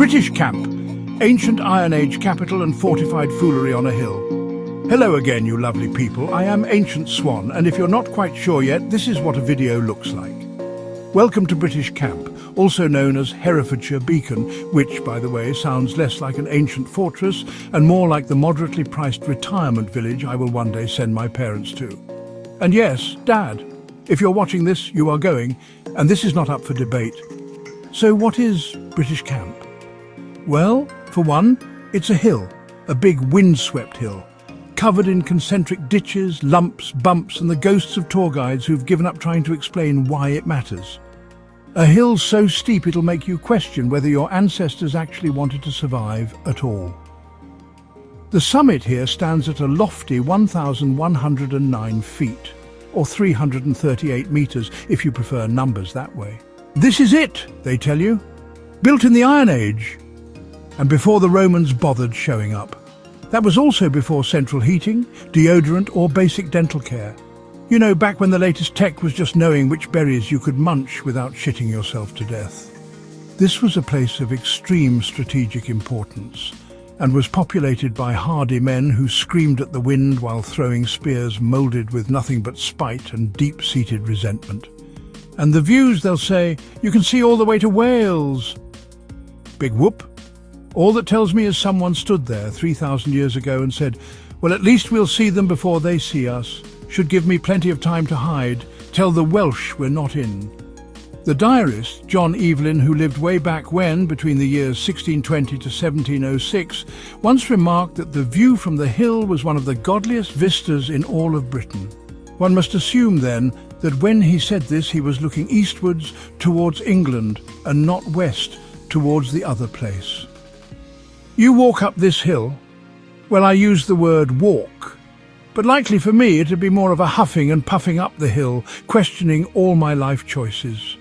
British camp, ancient Iron Age capital and fortified foolery on a hill. Hello again, you lovely people. I am AncientSwan, and if you're not quite sure yet, this is what a video looks like. Welcome to British camp, also known as Herefordshire Beacon, which, by the way, sounds less like an ancient fortress and more like the moderately priced retirement village I will one day send my parents to. And yes, Dad, if you're watching this, you are going, and this is not up for debate. So what is British camp? Well, for one, it's a hill, a big windswept hill, covered in concentric ditches, lumps, bumps, and the ghosts of tour guides who've given up trying to explain why it matters. A hill so steep it'll make you question whether your ancestors actually wanted to survive at all. The summit here stands at a lofty 1,109 feet, or 338 meters if you prefer numbers that way. This is it, they tell you, built in the Iron Age, and before the Romans bothered showing up. That was also before central heating, deodorant or basic dental care. You know, back when the latest tech was just knowing which berries you could munch without shitting yourself to death. This was a place of extreme strategic importance and was populated by hardy men who screamed at the wind while throwing spears moulded with nothing but spite and deep-seated resentment. And the views, they'll say, you can see all the way to Wales. Big whoop. All that tells me is someone stood there 3,000 years ago and said, well, at least we'll see them before they see us. Should give me plenty of time to hide. Tell the Welsh we're not in. The diarist, John Evelyn, who lived way back when, between the years 1620 to 1706, once remarked that the view from the hill was one of the godliest vistas in all of Britain. One must assume, then, that when he said this, he was looking eastwards towards England and not west towards the other place. You walk up this hill. Well, I use the word walk, but likely for me it'd be more of a huffing and puffing up the hill, questioning all my life choices.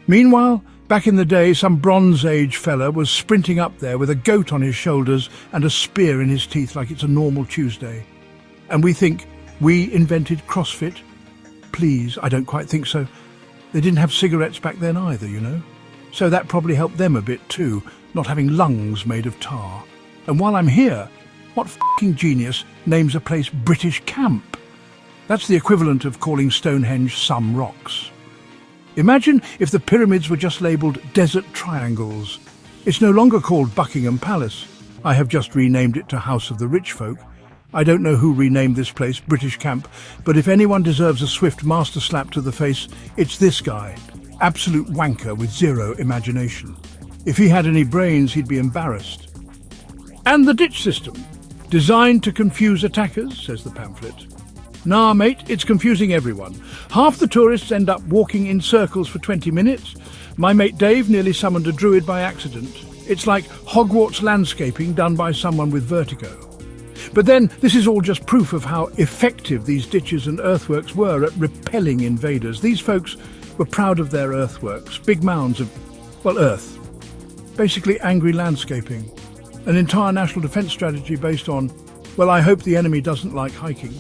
Meanwhile, back in the day, some Bronze Age fella was sprinting up there with a goat on his shoulders and a spear in his teeth like it's a normal Tuesday. And we think we invented CrossFit? Please, I don't quite think so. They didn't have cigarettes back then either, you know. So that probably helped them a bit too, not having lungs made of tar. And while I'm here, what f***ing genius names a place British camp? That's the equivalent of calling Stonehenge some rocks. Imagine if the pyramids were just labelled desert triangles. It's no longer called Buckingham Palace. I have just renamed it to House of the Rich Folk. I don't know who renamed this place British camp, but if anyone deserves a swift master slap to the face, it's this guy. Absolute wanker with zero imagination. If he had any brains, he'd be embarrassed. And the ditch system, designed to confuse attackers, says the pamphlet. Nah, mate, it's confusing everyone. Half the tourists end up walking in circles for 20 minutes. My mate Dave nearly summoned a druid by accident. It's like Hogwarts landscaping done by someone with vertigo. But then, this is all just proof of how effective these ditches and earthworks were at repelling invaders. These folks were proud of their earthworks, big mounds of, well, earth. Basically angry landscaping. An entire national defence strategy based on, well, I hope the enemy doesn't like hiking.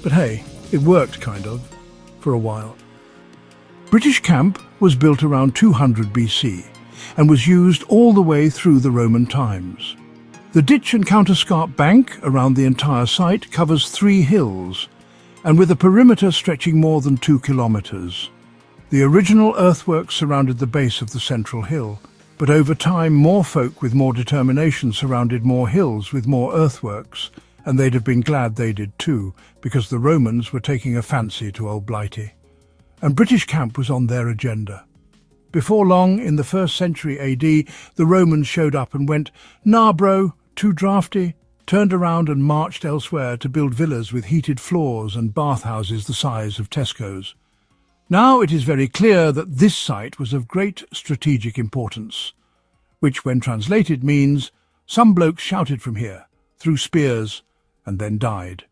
But hey, it worked kind of, for a while. British camp was built around 200 BC and was used all the way through the Roman times. The ditch and counterscarp bank around the entire site covers 3 hills, and with a perimeter stretching more than 2 kilometres. The original earthworks surrounded the base of the central hill, but over time more folk with more determination surrounded more hills with more earthworks, and they'd have been glad they did too, because the Romans were taking a fancy to old Blighty. And British camp was on their agenda. Before long, in the 1st century AD, the Romans showed up and went, nah bro, too drafty, turned around and marched elsewhere to build villas with heated floors and bathhouses the size of Tesco's. Now it is very clear that this site was of great strategic importance, which when translated means some blokes shouted from here, threw spears, and then died.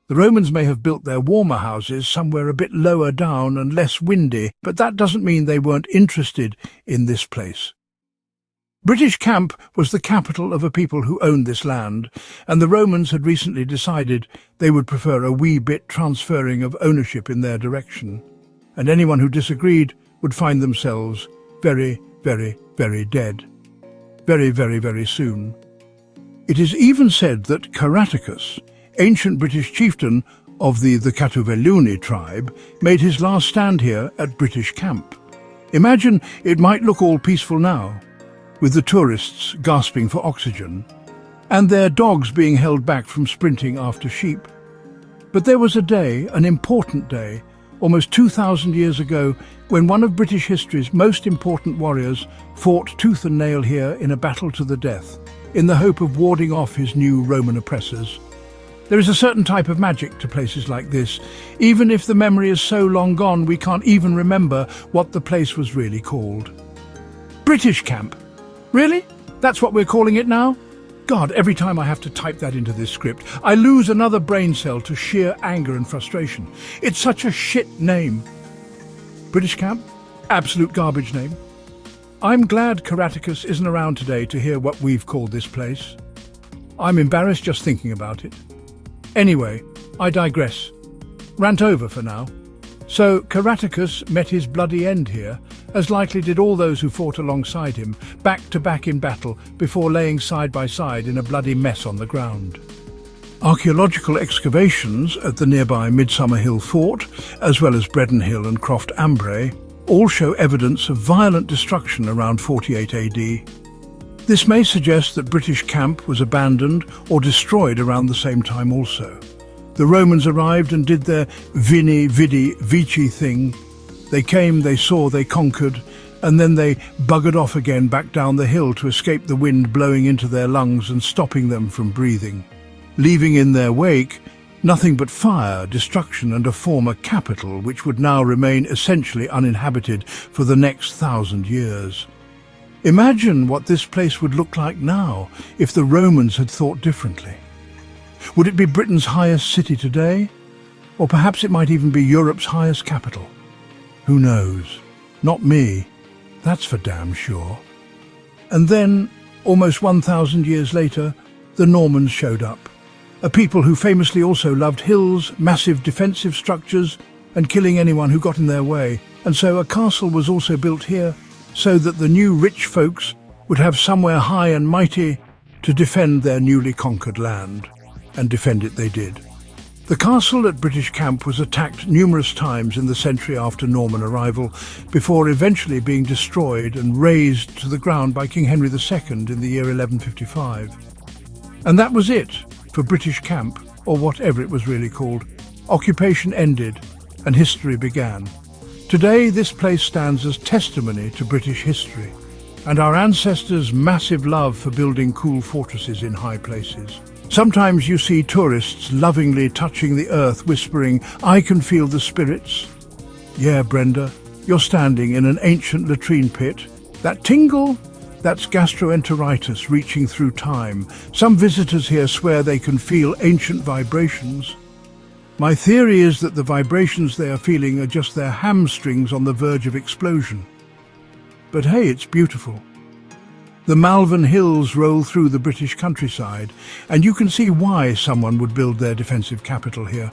The Romans may have built their warmer houses somewhere a bit lower down and less windy, but that doesn't mean they weren't interested in this place. British camp was the capital of a people who owned this land, and the Romans had recently decided they would prefer a wee bit transferring of ownership in their direction, and anyone who disagreed would find themselves very, very, very dead. very, very, very soon. It is even said that Karaticus, ancient British chieftain of the Catuvelluni tribe, made his last stand here at British camp. Imagine it might look all peaceful now, with the tourists gasping for oxygen, and their dogs being held back from sprinting after sheep. But there was a day, an important day, almost 2,000 years ago, when one of British history's most important warriors fought tooth and nail here in a battle to the death, in the hope of warding off his new Roman oppressors. There is a certain type of magic to places like this. Even if the memory is so long gone, we can't even remember what the place was really called. British camp. Really? That's what we're calling it now? God, every time I have to type that into this script, I lose another brain cell to sheer anger and frustration. It's such a shit name. British camp? Absolute garbage name. I'm glad Karaticus isn't around today to hear what we've called this place. I'm embarrassed just thinking about it. Anyway, I digress. Rant over for now. So Karaticus met his bloody end here, as likely did all those who fought alongside him, back to back in battle, before laying side by side in a bloody mess on the ground. Archaeological excavations at the nearby Midsummer Hill Fort, as well as Bredon Hill and Croft Ambray, all show evidence of violent destruction around 48 AD. This may suggest that British camp was abandoned or destroyed around the same time also. The Romans arrived and did their Vini, Vidi, Vici thing. They came, they saw, they conquered, and then they buggered off again back down the hill to escape the wind blowing into their lungs and stopping them from breathing, leaving in their wake nothing but fire, destruction, and a former capital which would now remain essentially uninhabited for the next 1,000 years. Imagine what this place would look like now if the Romans had thought differently. Would it be Britain's highest city today? Or perhaps it might even be Europe's highest capital? Who knows? Not me, that's for damn sure. And then, almost 1,000 years later, the Normans showed up. A people who famously also loved hills, massive defensive structures, and killing anyone who got in their way. And so a castle was also built here, so that the new rich folks would have somewhere high and mighty to defend their newly conquered land. And defend it they did. The castle at British camp was attacked numerous times in the century after Norman arrival, before eventually being destroyed and razed to the ground by King Henry II in the year 1155. And that was it for British camp, or whatever it was really called. Occupation ended and history began. Today, this place stands as testimony to British history and our ancestors' massive love for building cool fortresses in high places. Sometimes you see tourists lovingly touching the earth, whispering, "I can feel the spirits." Yeah, Brenda, you're standing in an ancient latrine pit. That tingle? That's gastroenteritis reaching through time. Some visitors here swear they can feel ancient vibrations. My theory is that the vibrations they are feeling are just their hamstrings on the verge of explosion. But hey, it's beautiful. The Malvern hills roll through the British countryside, and you can see why someone would build their defensive capital here.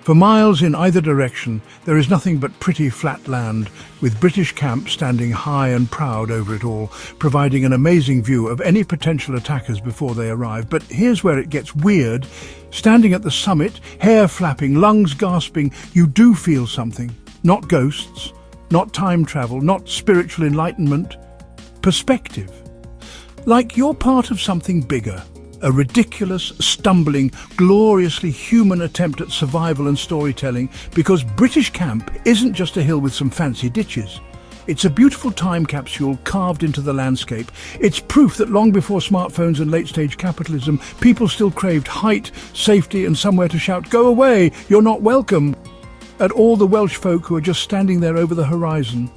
For miles in either direction, there is nothing but pretty flat land, with British camp standing high and proud over it all, providing an amazing view of any potential attackers before they arrive. But here's where it gets weird. Standing at the summit, hair flapping, lungs gasping, you do feel something. Not ghosts, not time travel, not spiritual enlightenment. Perspective. Like you're part of something bigger. A ridiculous, stumbling, gloriously human attempt at survival and storytelling, because British camp isn't just a hill with some fancy ditches. It's a beautiful time capsule carved into the landscape. It's proof that long before smartphones and late-stage capitalism, people still craved height, safety, and somewhere to shout, "Go away, you're not welcome," at all the Welsh folk who are just standing there over the horizon.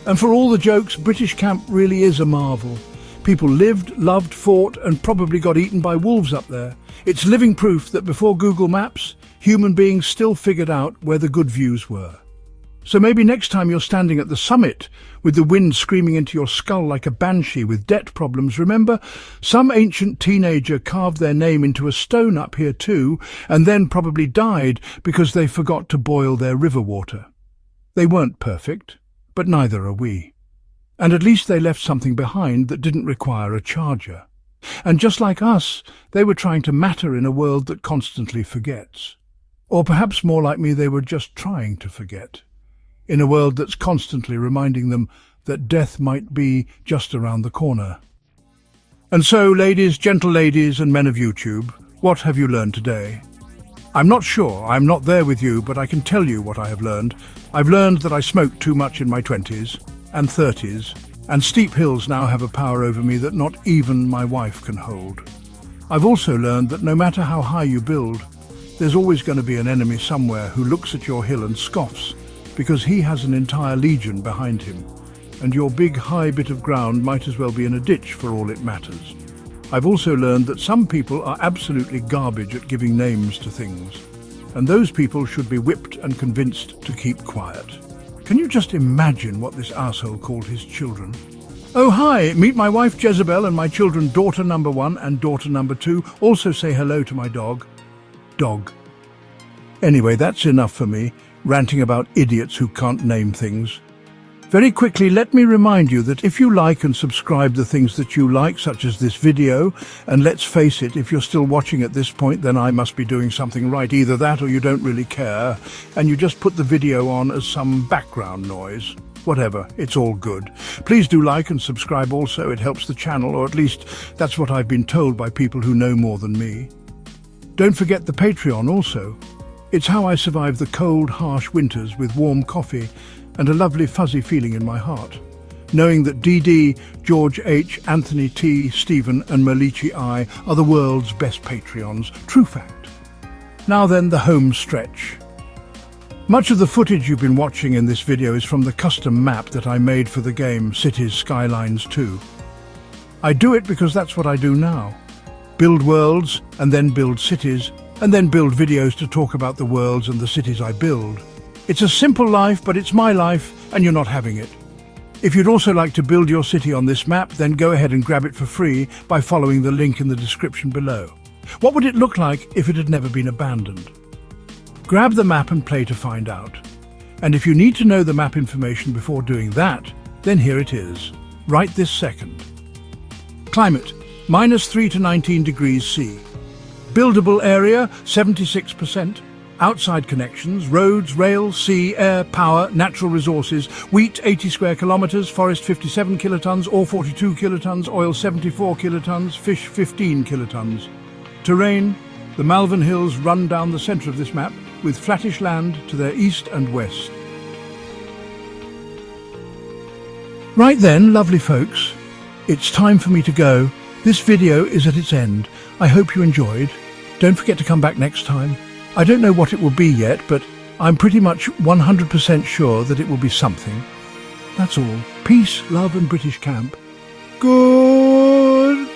And for all the jokes, British camp really is a marvel. People lived, loved, fought, and probably got eaten by wolves up there. It's living proof that before Google Maps, human beings still figured out where the good views were. So maybe next time you're standing at the summit, with the wind screaming into your skull like a banshee with debt problems, remember, some ancient teenager carved their name into a stone up here too, and then probably died because they forgot to boil their river water. They weren't perfect, but neither are we. And at least they left something behind that didn't require a charger. And just like us, they were trying to matter in a world that constantly forgets. Or perhaps more like me, they were just trying to forget. In a world that's constantly reminding them that death might be just around the corner. And so, ladies, gentle ladies and men of YouTube, what have you learned today? I'm not sure, I'm not there with you, but I can tell you what I have learned. I've learned that I smoked too much in my 20s and 30s, and steep hills now have a power over me that not even my wife can hold. I've also learned that no matter how high you build, there's always going to be an enemy somewhere who looks at your hill and scoffs, because he has an entire legion behind him, and your big high bit of ground might as well be in a ditch for all it matters. I've also learned that some people are absolutely garbage at giving names to things, and those people should be whipped and convinced to keep quiet. Can you just imagine what this asshole called his children? Oh hi, meet my wife Jezebel and my children daughter number 1 and daughter number 2. Also say hello to my dog. Dog. Anyway, that's enough for me, ranting about idiots who can't name things. Very quickly, let me remind you that if you like and subscribe the things that you like, such as this video, and let's face it, if you're still watching at this point, then I must be doing something right. Either that or you don't really care, and you just put the video on as some background noise. Whatever, it's all good. Please do like and subscribe also, it helps the channel, or at least that's what I've been told by people who know more than me. Don't forget the Patreon also. It's how I survive the cold, harsh winters with warm coffee and a lovely fuzzy feeling in my heart, knowing that DD, George H, Anthony T, Stephen and Malichi I are the world's best Patreons. True fact. Now then, the home stretch. Much of the footage you've been watching in this video is from the custom map that I made for the game Cities Skylines 2. I do it because that's what I do now. Build worlds, and then build cities, and then build videos to talk about the worlds and the cities I build. It's a simple life, but it's my life, and you're not having it. If you'd also like to build your city on this map, then go ahead and grab it for free by following the link in the description below. What would it look like if it had never been abandoned? Grab the map and play to find out. And if you need to know the map information before doing that, then here it is, right this second. Climate, -3 to 19 degrees C. Buildable area, 76%. Outside connections, roads, rail, sea, air, power, natural resources, wheat 80 square kilometres, forest 57 kilotons, ore 42 kilotons, oil 74 kilotons, fish 15 kilotons. Terrain, the Malvern Hills run down the centre of this map, with flattish land to their east and west. Right then, lovely folks, it's time for me to go. This video is at its end. I hope you enjoyed. Don't forget to come back next time. I don't know what it will be yet, but I'm pretty much 100% sure that it will be something. That's all. Peace, love and British camp. Goodbye.